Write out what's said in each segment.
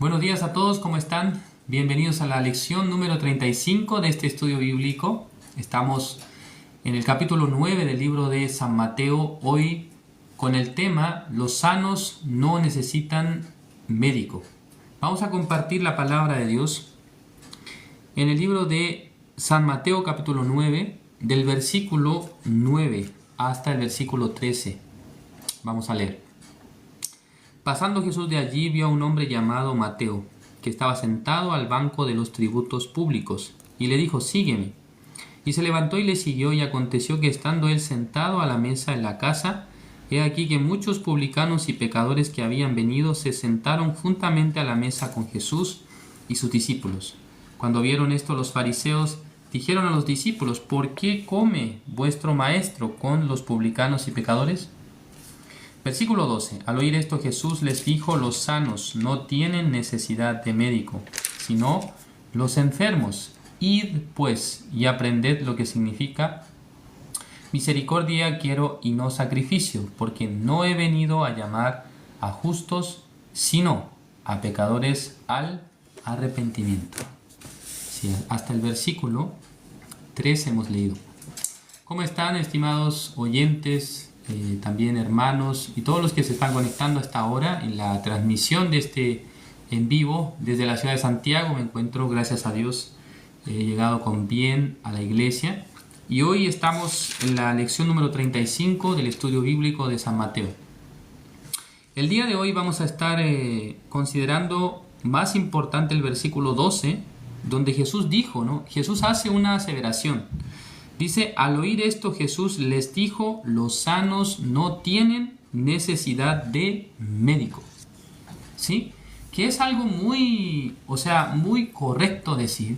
Buenos días a todos, ¿cómo están? Bienvenidos a la lección número 35 de este estudio bíblico. Estamos en el capítulo 9 del libro de San Mateo, hoy con el tema Los sanos no necesitan médico. Vamos a compartir la palabra de Dios en el libro de San Mateo capítulo 9, del versículo 9 hasta el versículo 13. Vamos a leer. Pasando Jesús de allí, vio a un hombre llamado Mateo, que estaba sentado al banco de los tributos públicos, y le dijo: «Sígueme». Y se levantó y le siguió, y aconteció que estando él sentado a la mesa en la casa, he aquí que muchos publicanos y pecadores que habían venido se sentaron juntamente a la mesa con Jesús y sus discípulos. Cuando vieron esto, los fariseos dijeron a los discípulos: «¿Por qué come vuestro maestro con los publicanos y pecadores?». Versículo 12. Al oír esto, Jesús les dijo: «Los sanos no tienen necesidad de médico, sino los enfermos. Id, pues, y aprended lo que significa: misericordia quiero y no sacrificio, porque no he venido a llamar a justos, sino a pecadores al arrepentimiento». Sí, hasta el versículo 3 hemos leído. ¿Cómo están, estimados oyentes? También hermanos y todos los que se están conectando hasta ahora en la transmisión de este en vivo desde la ciudad de Santiago. Me encuentro, gracias a Dios, he llegado con bien a la iglesia, y hoy estamos en la lección número 35 del estudio bíblico de San Mateo. El día de hoy vamos a estar considerando más importante el versículo 12, donde Jesús dijo, ¿no? Jesús hace una aseveración. Dice: al oír esto, Jesús les dijo: «Los sanos no tienen necesidad de médico». ¿Sí? Que es algo muy correcto decir,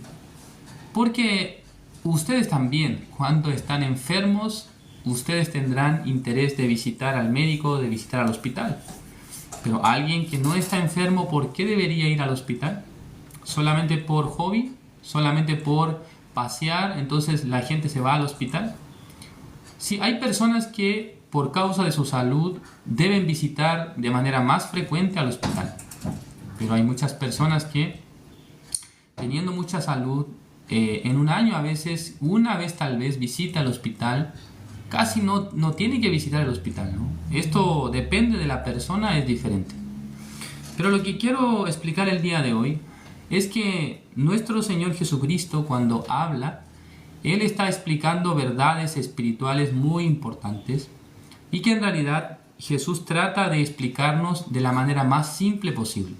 porque ustedes también, cuando están enfermos, ustedes tendrán interés de visitar al médico, de visitar al hospital. Pero alguien que no está enfermo, ¿por qué debería ir al hospital? ¿Solamente por hobby? ¿Solamente por pasear, entonces la gente se va al hospital? Sí, hay personas que por causa de su salud deben visitar de manera más frecuente al hospital, pero hay muchas personas que, teniendo mucha salud, en un año a veces, una vez tal vez, visita al hospital. Casi no tiene que visitar el hospital, ¿no? Esto depende de la persona, es diferente. Pero lo que quiero explicar el día de hoy es que nuestro Señor Jesucristo, cuando habla, Él está explicando verdades espirituales muy importantes, y que en realidad Jesús trata de explicarnos de la manera más simple posible,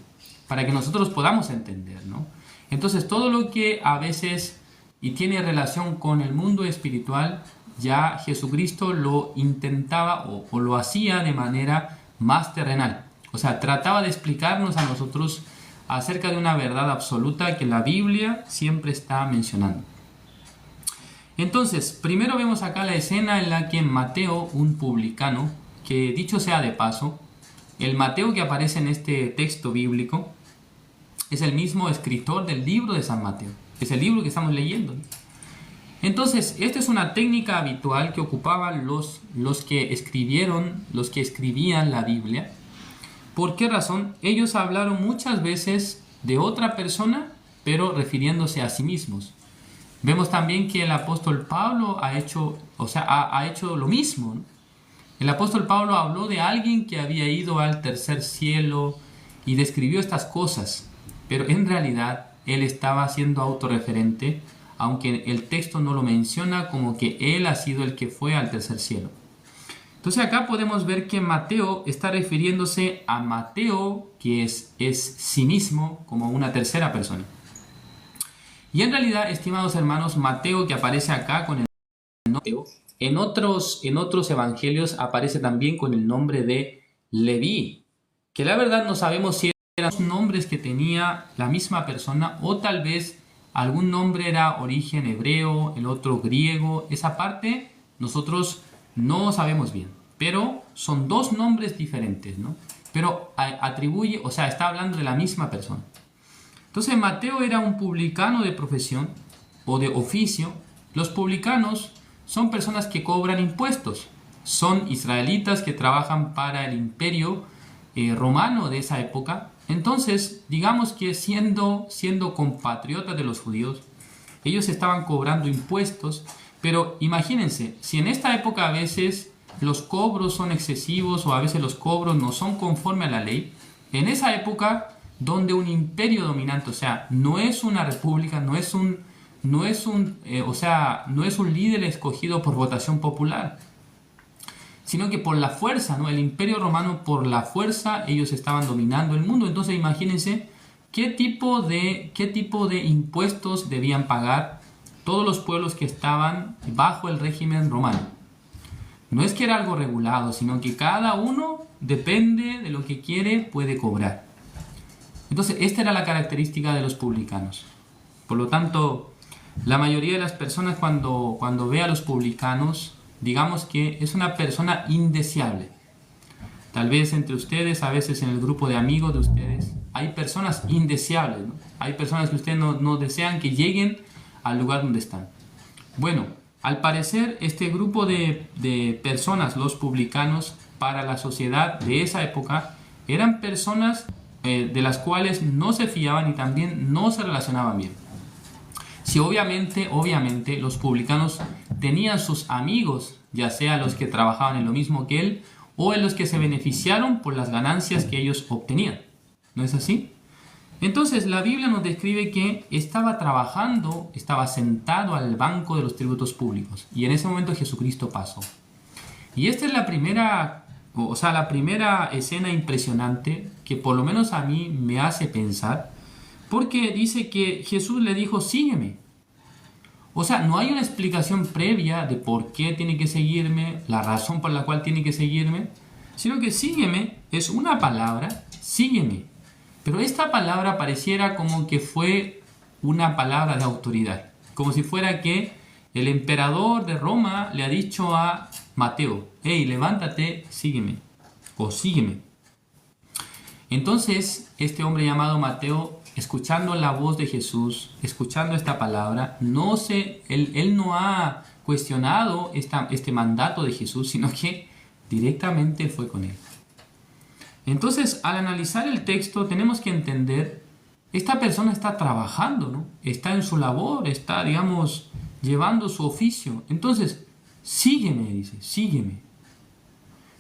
para que nosotros podamos entender, ¿no? Entonces, todo lo que a veces y tiene relación con el mundo espiritual, ya Jesucristo lo intentaba o lo hacía de manera más terrenal. O sea, trataba de explicarnos a nosotros acerca de una verdad absoluta que la Biblia siempre está mencionando. Entonces, primero vemos acá la escena en la que Mateo, un publicano, que dicho sea de paso, el Mateo que aparece en este texto bíblico es el mismo escritor del libro de San Mateo, es el libro que estamos leyendo. Entonces, esta es una técnica habitual que ocupaban los que escribían la Biblia. ¿Por qué razón? Ellos hablaron muchas veces de otra persona, pero refiriéndose a sí mismos. Vemos también que el apóstol Pablo ha hecho lo mismo, ¿no? El apóstol Pablo habló de alguien que había ido al tercer cielo y describió estas cosas, pero en realidad él estaba siendo autorreferente, aunque el texto no lo menciona como que él ha sido el que fue al tercer cielo. Entonces acá podemos ver que Mateo está refiriéndose a Mateo, que es sí mismo, como una tercera persona. Y en realidad, estimados hermanos, Mateo, que aparece acá con el nombre de Mateo, en otros evangelios aparece también con el nombre de Leví, que la verdad no sabemos si eran los nombres que tenía la misma persona, o tal vez algún nombre era origen hebreo, el otro griego. Esa parte nosotros no sabemos bien, pero son dos nombres diferentes, ¿no? Pero está hablando de la misma persona. Entonces, Mateo era un publicano de profesión o de oficio. Los publicanos son personas que cobran impuestos. Son israelitas que trabajan para el imperio romano de esa época, Entonces, digamos que siendo compatriotas de los judíos, ellos estaban cobrando impuestos, pero imagínense, si en esta época a veces los cobros son excesivos o a veces los cobros no son conforme a la ley, en esa época donde un imperio dominante, o sea, no es una república, no es un líder escogido por votación popular, sino que por la fuerza, ¿no? El imperio romano, por la fuerza, ellos estaban dominando el mundo. Entonces imagínense qué tipo de impuestos debían pagar todos los pueblos que estaban bajo el régimen romano. No es que era algo regulado, sino que cada uno, depende de lo que quiere, puede cobrar. Entonces esta era la característica de los publicanos. Por lo tanto, la mayoría de las personas cuando ve a los publicanos, digamos que es una persona indeseable. Tal vez entre ustedes, a veces en el grupo de amigos de ustedes, hay personas indeseables, ¿no? Hay personas que ustedes no desean que lleguen al lugar donde están. Bueno, al parecer este grupo de personas, los publicanos, para la sociedad de esa época, eran personas de las cuales no se fiaban y también no se relacionaban bien. Si obviamente los publicanos tenían sus amigos, ya sea los que trabajaban en lo mismo que él o en los que se beneficiaron por las ganancias que ellos obtenían. ¿No es así? Entonces la Biblia nos describe que estaba trabajando, estaba sentado al banco de los tributos públicos y en ese momento Jesucristo pasó. Y esta es la primera escena impresionante que por lo menos a mí me hace pensar, porque dice que Jesús le dijo, sígueme. O sea, no hay una explicación previa de por qué tiene que seguirme, la razón por la cual tiene que seguirme, sino que sígueme es una palabra, sígueme. Pero esta palabra pareciera como que fue una palabra de autoridad, como si fuera que el emperador de Roma le ha dicho a Mateo, hey, levántate, sígueme, o sígueme. Entonces, este hombre llamado Mateo, escuchando la voz de Jesús, escuchando esta palabra, él no ha cuestionado este mandato de Jesús, sino que directamente fue con él. Entonces, al analizar el texto, tenemos que entender, esta persona está trabajando, ¿no? Está en su labor, está, digamos, llevando su oficio. Entonces, sígueme, dice, sígueme.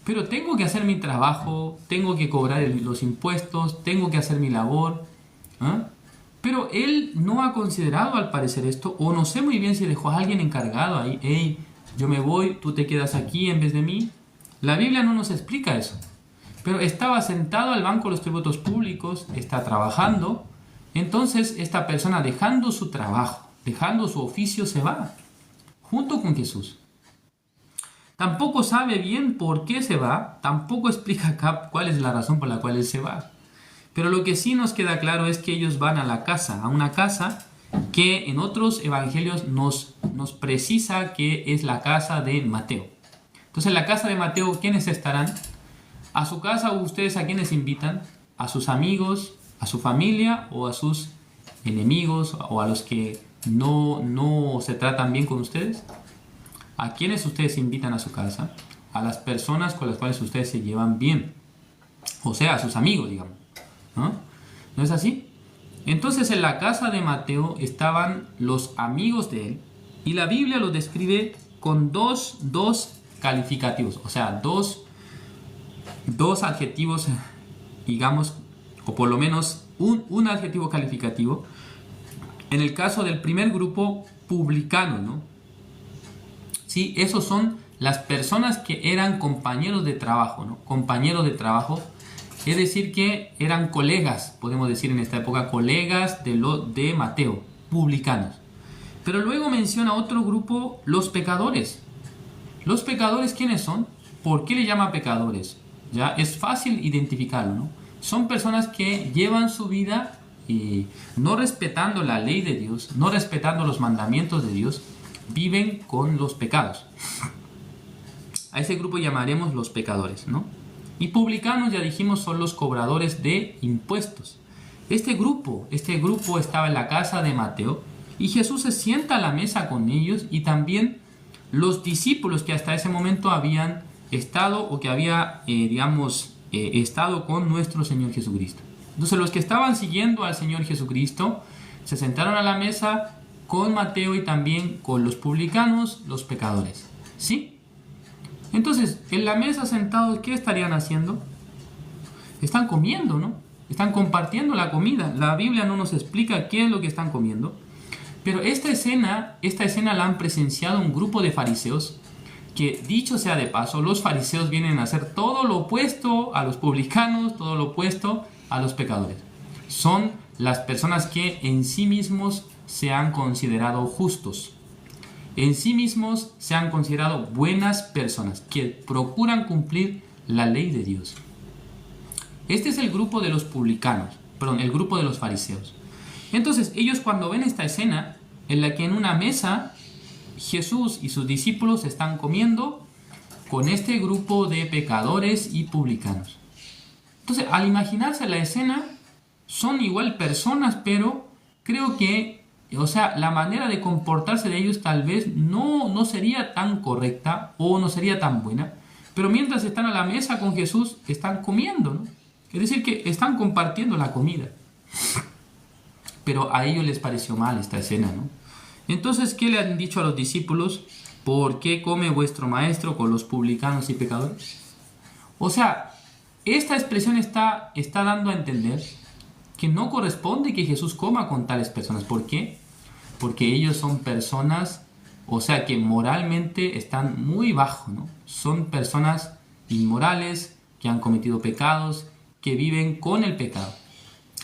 Pero tengo que hacer mi trabajo, tengo que cobrar los impuestos, tengo que hacer mi labor. ¿Ah? Pero él no ha considerado al parecer esto, o no sé muy bien si dejó a alguien encargado ahí, hey, yo me voy, tú te quedas aquí en vez de mí. La Biblia no nos explica eso. Pero estaba sentado al banco de los tributos públicos, está trabajando, entonces esta persona dejando su trabajo, dejando su oficio, se va, junto con Jesús. Tampoco sabe bien por qué se va, tampoco explica acá cuál es la razón por la cual él se va. Pero lo que sí nos queda claro es que ellos van a una casa que en otros evangelios nos precisa que es la casa de Mateo. Entonces en la casa de Mateo, ¿quiénes estarán? A su casa, ¿ustedes a quiénes invitan? ¿A sus amigos, a su familia o a sus enemigos o a los que no se tratan bien con ustedes? ¿A quiénes ustedes invitan a su casa? A las personas con las cuales ustedes se llevan bien. O sea, a sus amigos, digamos. ¿No es así? Entonces en la casa de Mateo estaban los amigos de él y la Biblia lo describe con dos calificativos, o sea, dos adjetivos, digamos, o por lo menos un adjetivo calificativo. En el caso del primer grupo, publicano, ¿no? Sí, esos son las personas que eran compañeros de trabajo, ¿no? Compañeros de trabajo. Es decir, que eran colegas, podemos decir en esta época, colegas de Mateo, publicanos. Pero luego menciona otro grupo, los pecadores. ¿Los pecadores quiénes son? ¿Por qué le llama pecadores? Ya es fácil identificarlo, ¿no? Son personas que llevan su vida no respetando la ley de Dios, no respetando los mandamientos de Dios, viven con los pecados. A ese grupo llamaremos los pecadores, ¿no? Y publicanos, ya dijimos, son los cobradores de impuestos. Este grupo estaba en la casa de Mateo y Jesús se sienta a la mesa con ellos y también los discípulos que hasta ese momento habían estado o que había, estado con nuestro Señor Jesucristo. Entonces los que estaban siguiendo al Señor Jesucristo se sentaron a la mesa con Mateo y también con los publicanos, los pecadores. ¿Sí? Entonces, en la mesa sentados, ¿qué estarían haciendo? Están comiendo, ¿no? Están compartiendo la comida. La Biblia no nos explica qué es lo que están comiendo. Pero esta escena la han presenciado un grupo de fariseos que, dicho sea de paso, los fariseos vienen a hacer todo lo opuesto a los publicanos, todo lo opuesto a los pecadores. Son las personas que en sí mismos se han considerado justos. En sí mismos se han considerado buenas personas que procuran cumplir la ley de Dios. Este es el grupo de los publicanos, el grupo de los fariseos. Entonces, ellos cuando ven esta escena en la que en una mesa Jesús y sus discípulos están comiendo con este grupo de pecadores y publicanos. Entonces, al imaginarse la escena, son igual personas, pero creo que, la manera de comportarse de ellos tal vez no sería tan correcta o no sería tan buena. Pero mientras están a la mesa con Jesús, están comiendo, ¿no? Es decir, que están compartiendo la comida. Pero a ellos les pareció mal esta escena, ¿no? Entonces, ¿qué le han dicho a los discípulos? ¿Por qué come vuestro maestro con los publicanos y pecadores? Esta expresión está dando a entender que no corresponde que Jesús coma con tales personas. ¿Por qué? Porque ellos son personas, que moralmente están muy bajo, ¿no? Son personas inmorales, que han cometido pecados, que viven con el pecado.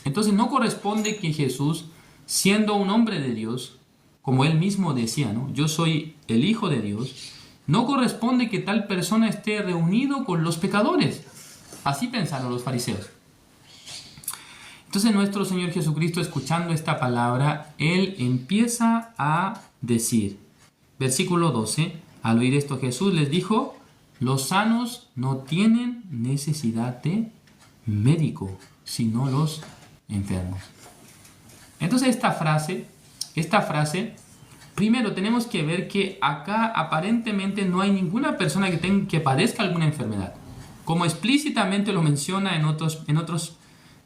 Entonces no corresponde que Jesús, siendo un hombre de Dios, como él mismo decía, ¿no? Yo soy el Hijo de Dios, no corresponde que tal persona esté reunido con los pecadores. Así pensaron los fariseos. Entonces nuestro Señor Jesucristo, escuchando esta palabra, Él empieza a decir, versículo 12, al oír esto Jesús les dijo, los sanos no tienen necesidad de médico, sino los enfermos. Entonces esta frase, primero tenemos que ver que acá aparentemente no hay ninguna persona que padezca alguna enfermedad, como explícitamente lo menciona en otros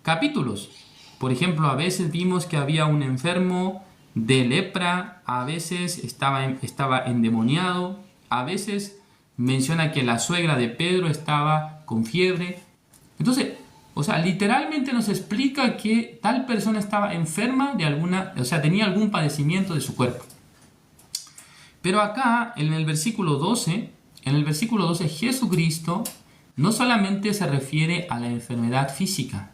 capítulos. Por ejemplo, a veces vimos que había un enfermo de lepra, a veces estaba endemoniado, a veces menciona que la suegra de Pedro estaba con fiebre. Entonces, literalmente nos explica que tal persona estaba enferma tenía algún padecimiento de su cuerpo. Pero acá, en el versículo 12, Jesucristo no solamente se refiere a la enfermedad física.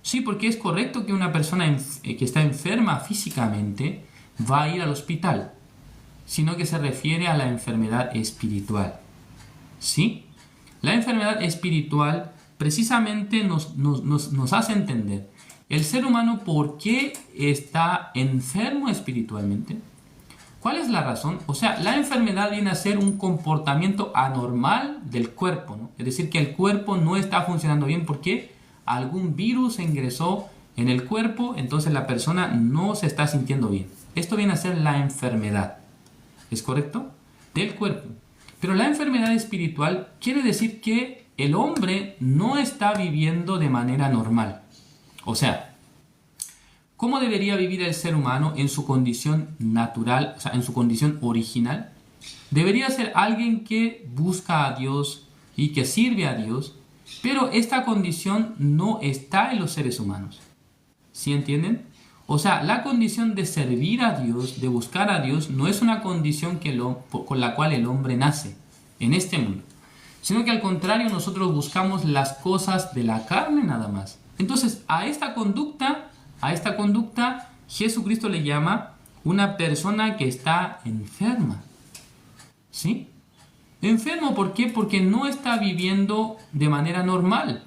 Sí, porque es correcto que una persona que está enferma físicamente va a ir al hospital, sino que se refiere a la enfermedad espiritual. ¿Sí? La enfermedad espiritual precisamente nos hace entender el ser humano por qué está enfermo espiritualmente. ¿Cuál es la razón? La enfermedad viene a ser un comportamiento anormal del cuerpo, ¿no? Es decir, que el cuerpo no está funcionando bien porque algún virus ingresó en el cuerpo, entonces la persona no se está sintiendo bien. Esto viene a ser la enfermedad, ¿es correcto? Del cuerpo. Pero la enfermedad espiritual quiere decir que el hombre no está viviendo de manera normal. ¿Cómo debería vivir el ser humano en su condición natural, en su condición original? Debería ser alguien que busca a Dios y que sirve a Dios, pero esta condición no está en los seres humanos. ¿Sí entienden? La condición de servir a Dios, de buscar a Dios, no es una condición con la cual el hombre nace en este mundo, sino que al contrario nosotros buscamos las cosas de la carne nada más. Entonces a esta conducta Jesucristo le llama una persona que está enferma. ¿Sí? Enfermo, ¿por qué? Porque no está viviendo de manera normal.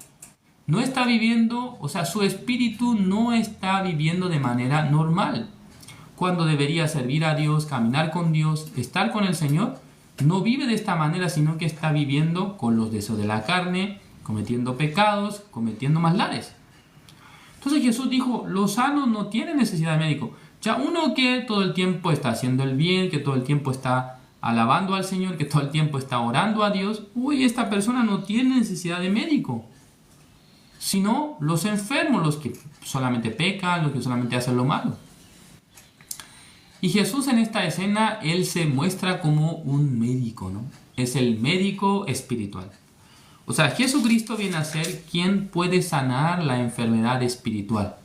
No está viviendo, su espíritu no está viviendo de manera normal. Cuando debería servir a Dios, caminar con Dios, estar con el Señor, no vive de esta manera, sino que está viviendo con los deseos de la carne, cometiendo pecados, cometiendo maldades. Entonces Jesús dijo, los sanos no tienen necesidad de médico. Uno que todo el tiempo está haciendo el bien, que todo el tiempo está alabando al Señor, que todo el tiempo está orando a Dios, esta persona no tiene necesidad de médico. sino los enfermos, los que solamente pecan, los que solamente hacen lo malo. Y Jesús en esta escena, Él se muestra como un médico, ¿no? Es el médico espiritual. O sea, Jesucristo viene a ser quien puede sanar la enfermedad espiritual.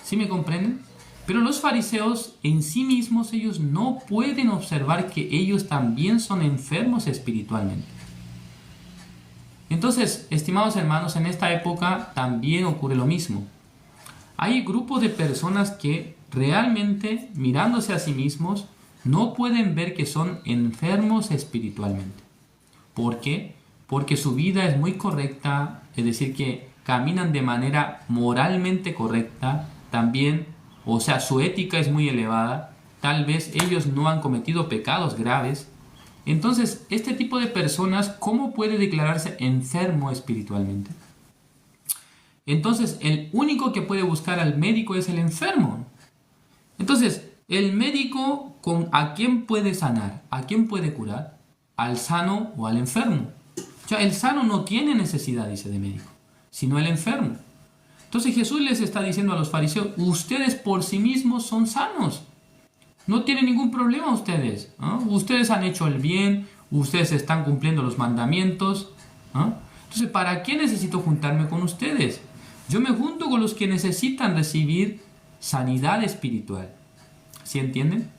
¿Sí me comprenden? Pero los fariseos en sí mismos, ellos no pueden observar que ellos también son enfermos espiritualmente. Entonces, estimados hermanos, en esta época también ocurre lo mismo. Hay grupos de personas que realmente, mirándose a sí mismos, no pueden ver que son enfermos espiritualmente. ¿Por qué? Porque su vida es muy correcta, es decir, que caminan de manera moralmente correcta, también, o sea, su ética es muy elevada, tal vez ellos no han cometido pecados graves. Entonces, este tipo de personas, ¿cómo puede declararse enfermo espiritualmente? Entonces, el único que puede buscar al médico es el enfermo. Entonces, el médico, ¿a quién puede sanar? ¿A quién puede curar? ¿Al sano o al enfermo? O sea, el sano no tiene necesidad, dice, de médico, sino el enfermo. Entonces Jesús les está diciendo a los fariseos, ustedes por sí mismos son sanos. No tienen ningún problema ustedes. ¿No? Ustedes han hecho el bien, ustedes están cumpliendo los mandamientos. ¿No? Entonces, ¿para qué necesito juntarme con ustedes? Yo me junto con los que necesitan recibir sanidad espiritual. ¿Sí entienden?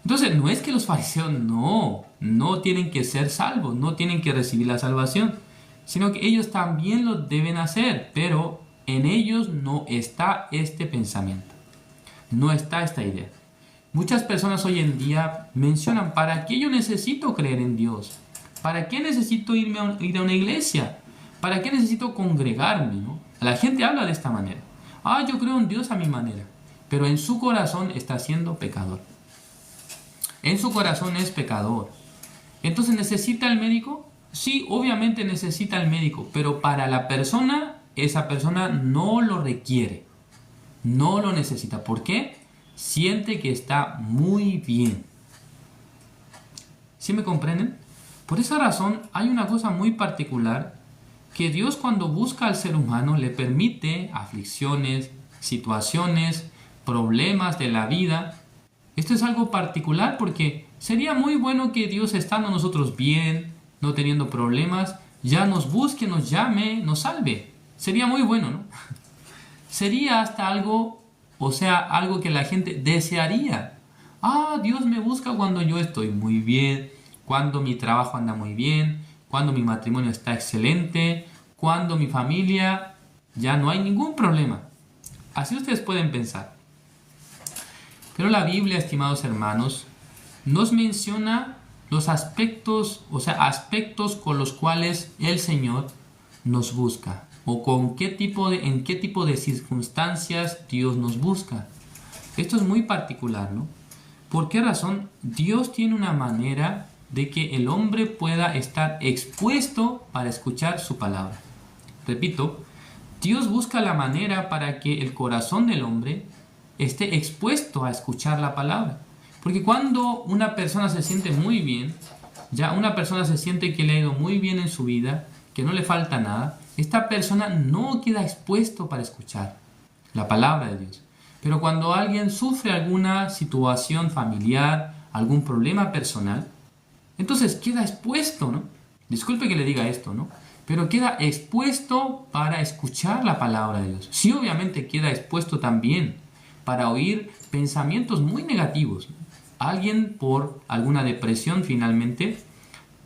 Entonces, no es que los fariseos no tienen que ser salvos, no tienen que recibir la salvación, sino que ellos también lo deben hacer, pero en ellos no está este pensamiento, no está esta idea. Muchas personas hoy en día mencionan, ¿para qué yo necesito creer en Dios? ¿Para qué necesito ir a una iglesia? ¿Para qué necesito congregarme? ¿No? La gente habla de esta manera. Yo creo en Dios a mi manera, pero en su corazón está siendo pecador. En su corazón es pecador. Entonces, ¿necesita el médico? Sí, obviamente necesita el médico, pero para la persona, esa persona no lo requiere. No lo necesita. ¿Por qué? Siente que está muy bien. ¿Sí me comprenden? Por esa razón, hay una cosa muy particular que Dios, cuando busca al ser humano, le permite aflicciones, situaciones, problemas de la vida. Esto es algo particular porque sería muy bueno que Dios, estando nosotros bien, no teniendo problemas, ya nos busque, nos llame, nos salve. Sería muy bueno, ¿no? Sería hasta algo, o sea, algo que la gente desearía. Dios me busca cuando yo estoy muy bien, cuando mi trabajo anda muy bien, cuando mi matrimonio está excelente, cuando mi familia ya no hay ningún problema. Así ustedes pueden pensar. Pero la Biblia, estimados hermanos, nos menciona los aspectos, o sea, aspectos con los cuales el Señor nos busca, o en qué tipo de circunstancias Dios nos busca. Esto es muy particular, ¿no? ¿Por qué razón? Dios tiene una manera de que el hombre pueda estar expuesto para escuchar su palabra. Repito, Dios busca la manera para que el corazón del hombre esté expuesto a escuchar la palabra. Porque cuando una persona se siente muy bien, ya una persona se siente que le ha ido muy bien en su vida, que no le falta nada, esta persona no queda expuesto para escuchar la palabra de Dios. Pero cuando alguien sufre alguna situación familiar, algún problema personal, entonces queda expuesto, ¿no? Disculpe que le diga esto, ¿no? Pero queda expuesto para escuchar la palabra de Dios. Sí, obviamente queda expuesto también para oír pensamientos muy negativos. Alguien por alguna depresión finalmente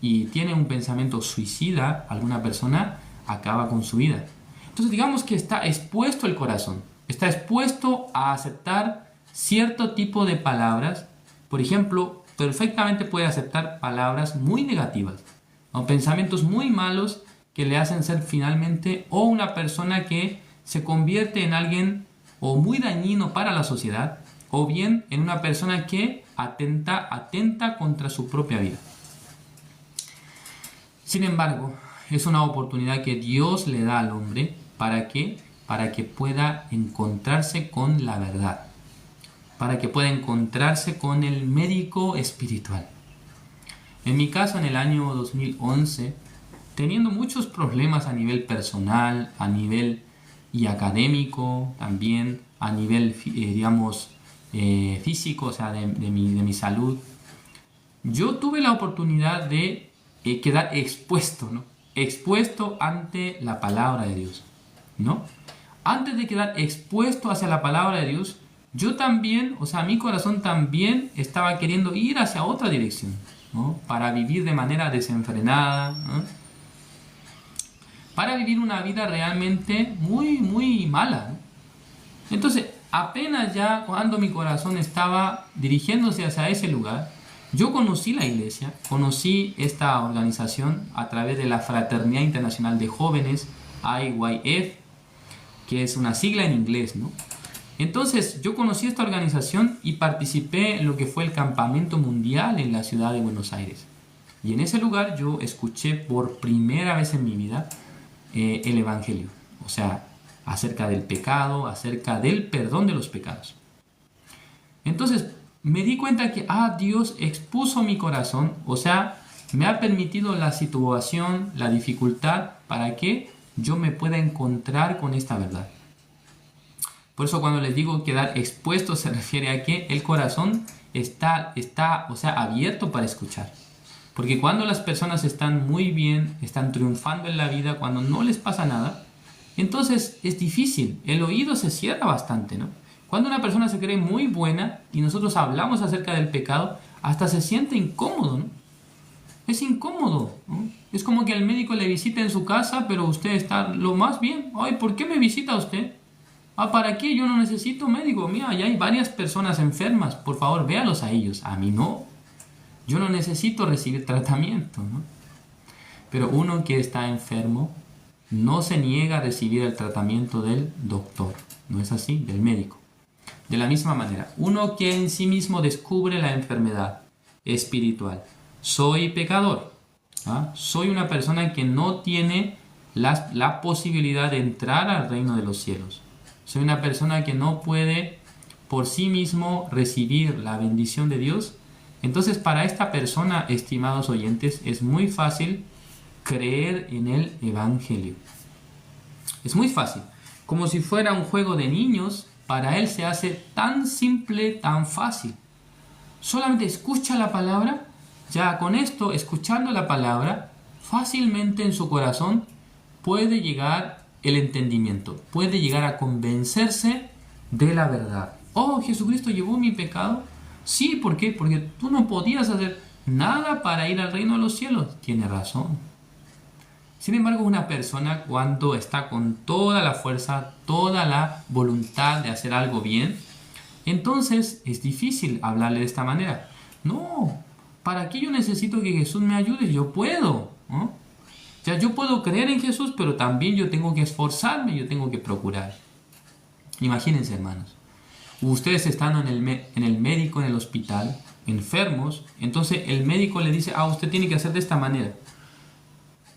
y tiene un pensamiento suicida, alguna persona acaba con su vida. Entonces digamos que está expuesto el corazón, está expuesto a aceptar cierto tipo de palabras. Por ejemplo, perfectamente puede aceptar palabras muy negativas o pensamientos muy malos que le hacen ser finalmente o una persona que se convierte en alguien o muy dañino para la sociedad, o bien en una persona que atenta contra su propia vida. Sin embargo, es una oportunidad que Dios le da al hombre para que pueda encontrarse con la verdad, para que pueda encontrarse con el médico espiritual. En mi caso, en el año 2011, teniendo muchos problemas a nivel personal, a nivel y académico, también a nivel, digamos, físico, o sea, de mi salud. Yo tuve la oportunidad de quedar expuesto, ¿no? Expuesto ante la palabra de Dios, ¿no? Antes de quedar expuesto hacia la palabra de Dios, yo también, o sea, mi corazón también estaba queriendo ir hacia otra dirección, ¿no? Para vivir de manera desenfrenada, ¿no? Para vivir una vida realmente muy, muy mala, ¿no? Entonces, apenas ya cuando mi corazón estaba dirigiéndose hacia ese lugar, yo conocí la iglesia, conocí esta organización a través de la Fraternidad Internacional de Jóvenes, IYF, que es una sigla en inglés, ¿no? Entonces yo conocí esta organización y participé en lo que fue el campamento mundial en la ciudad de Buenos Aires. Y en ese lugar yo escuché por primera vez en mi vida el Evangelio, o sea, acerca del pecado, acerca del perdón de los pecados. Entonces me di cuenta que Dios expuso mi corazón, o sea, me ha permitido la situación, la dificultad, para que yo me pueda encontrar con esta verdad. Por eso cuando les digo quedar expuesto se refiere a que el corazón está o sea, abierto para escuchar. Porque cuando las personas están muy bien, están triunfando en la vida, cuando no les pasa nada, entonces es difícil, el oído se cierra bastante, ¿no? Cuando una persona se cree muy buena y nosotros hablamos acerca del pecado, hasta se siente incómodo, ¿no? Es incómodo, ¿no? Es como que el médico le visita en su casa, pero usted está lo más bien. Ay, ¿por qué me visita usted? ¿Para qué? Yo no necesito médico. Mira, ya hay varias personas enfermas. Por favor, véalos a ellos. A mí no. Yo no necesito recibir tratamiento, ¿no? Pero uno que está enfermo no se niega a recibir el tratamiento del doctor. ¿No es así? Del médico. De la misma manera, uno que en sí mismo descubre la enfermedad espiritual. Soy pecador. Soy una persona que no tiene la posibilidad de entrar al reino de los cielos. Soy una persona que no puede por sí mismo recibir la bendición de Dios. Entonces, para esta persona, estimados oyentes, es muy fácil creer en el Evangelio. Es muy fácil. Como si fuera un juego de niños, para él se hace tan simple, tan fácil. Solamente escucha la palabra. Ya con esto, escuchando la palabra, fácilmente en su corazón puede llegar el entendimiento, puede llegar a convencerse de la verdad. Oh, Jesucristo llevó mi pecado. Sí, ¿por qué? Porque tú no podías hacer nada para ir al reino de los cielos. Tiene razón. Sin embargo, una persona cuando está con toda la fuerza, toda la voluntad de hacer algo bien, entonces es difícil hablarle de esta manera. No, ¿para qué yo necesito que Jesús me ayude? Yo puedo, ¿no? Ya yo puedo creer en Jesús, pero también yo tengo que esforzarme, yo tengo que procurar. Imagínense, hermanos, ustedes están en el médico, en el hospital, enfermos, entonces el médico le dice, usted tiene que hacer de esta manera.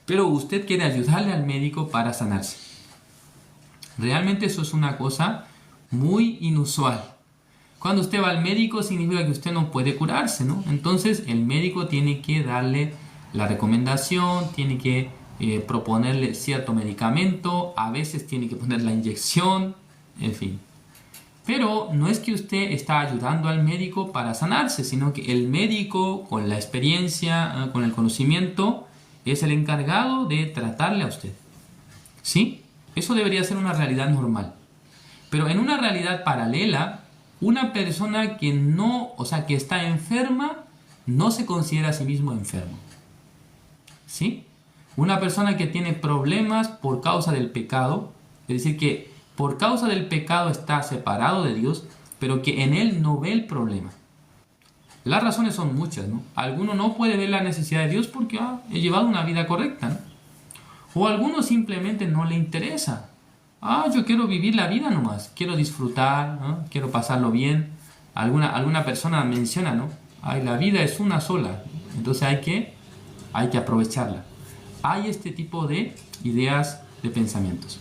Pero usted quiere ayudarle al médico para sanarse. Realmente eso es una cosa muy inusual. Cuando usted va al médico significa que usted no puede curarse, ¿no? Entonces el médico tiene que darle la recomendación, tiene que proponerle cierto medicamento, a veces tiene que poner la inyección, en fin. Pero no es que usted está ayudando al médico para sanarse, sino que el médico, con la experiencia, con el conocimiento, es el encargado de tratarle a usted. ¿Sí? Eso debería ser una realidad normal. Pero en una realidad paralela, una persona que que está enferma, no se considera a sí mismo enfermo. ¿Sí? Una persona que tiene problemas por causa del pecado, es decir, que por causa del pecado está separado de Dios, pero que en él no ve el problema. Las razones son muchas, ¿no? Alguno no puede ver la necesidad de Dios porque ha llevado una vida correcta, ¿no? O a alguno simplemente no le interesa. Yo quiero vivir la vida nomás, quiero disfrutar, ¿no? Quiero pasarlo bien. Alguna persona menciona, ¿no? La vida es una sola, entonces hay que aprovecharla. Hay este tipo de ideas, de pensamientos.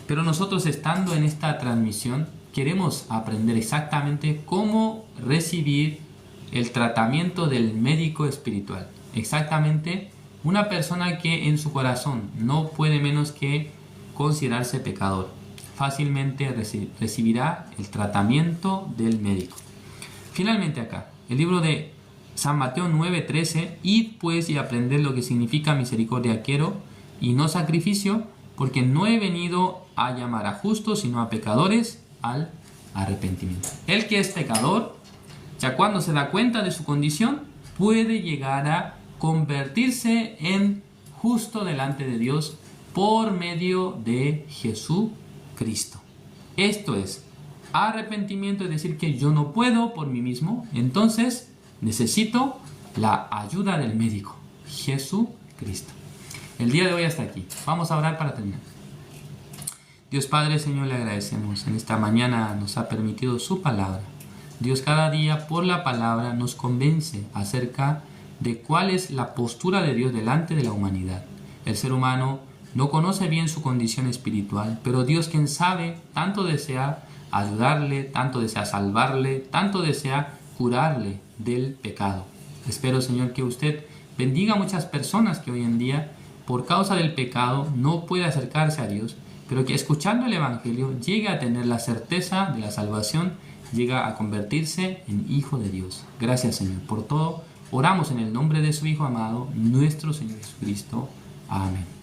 Pero nosotros, estando en esta transmisión, queremos aprender exactamente cómo recibir el tratamiento del médico espiritual. Exactamente, una persona que en su corazón no puede menos que considerarse pecador. Fácilmente recibirá el tratamiento del médico. Finalmente acá, el libro de San Mateo 9:13, id pues y aprended lo que significa misericordia quiero y no sacrificio, porque no he venido a llamar a justos, sino a pecadores al arrepentimiento. El que es pecador, ya cuando se da cuenta de su condición, puede llegar a convertirse en justo delante de Dios por medio de Jesucristo. Esto es arrepentimiento, es decir, que yo no puedo por mí mismo, entonces necesito la ayuda del médico, Jesucristo. El día de hoy hasta aquí. Vamos a orar para terminar. Dios Padre, Señor, le agradecemos. En esta mañana nos ha permitido su palabra. Dios, cada día por la palabra nos convence acerca de cuál es la postura de Dios delante de la humanidad. El ser humano no conoce bien su condición espiritual, pero Dios, quien sabe, tanto desea ayudarle, tanto desea salvarle, tanto desea curarle del pecado. Espero, Señor, que usted bendiga a muchas personas que hoy en día, por causa del pecado, no puede acercarse a Dios, pero que escuchando el Evangelio llegue a tener la certeza de la salvación, llega a convertirse en hijo de Dios. Gracias, Señor, por todo. Oramos en el nombre de su Hijo amado, nuestro Señor Jesucristo. Amén.